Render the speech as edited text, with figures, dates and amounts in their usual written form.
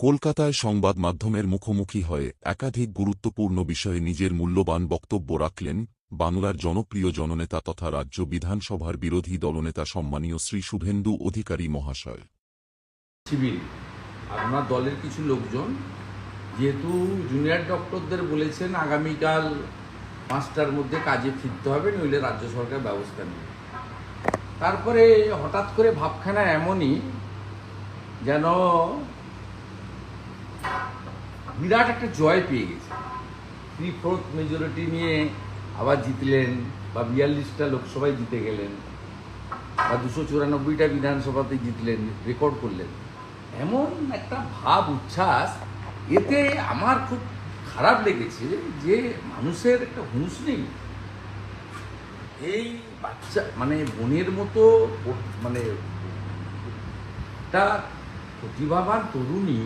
কলকাতায় সংবাদ মাধ্যমের মুখোমুখি হয়ে একাধিক গুরুত্বপূর্ণ বিষয়ে নিজের মূল্যবান বক্তব্য রাখলেন বাংলার জনপ্রিয় জননেতা তথা রাজ্য বিধানসভার বিরোধী দলনেতা সম্মানীয় শ্রী শুভেন্দু অধিকারী মহাশয়। শিবির আপনার দলের কিছু লোকজন যেহেতু জুনিয়র ডক্টরদের বলেছেন আগামীকাল 5টার মধ্যে কাজে ফিরতে হবে, নইলে রাজ্য সরকার ব্যবস্থা নেবে। তারপরে হঠাৎ করে ভাবখানা এমনই যেন বিরাট একটা জয় পেয়ে গেছে। 3/4 মেজরিটি নিয়ে আবার জিতলেন, বা 42টা লোকসভায় জিতে গেলেন, বা 294টা বিধানসভাতে জিতলেন, রেকর্ড করলেন। এমন একটা ভাব উচ্ছ্বাস, এতে আমার খুব খারাপ লেগেছে যে মানুষের একটা হুঁশ নেই। এই বাচ্চা মানে বোনের মতো মানে একটা প্রতিভাবান তরুণী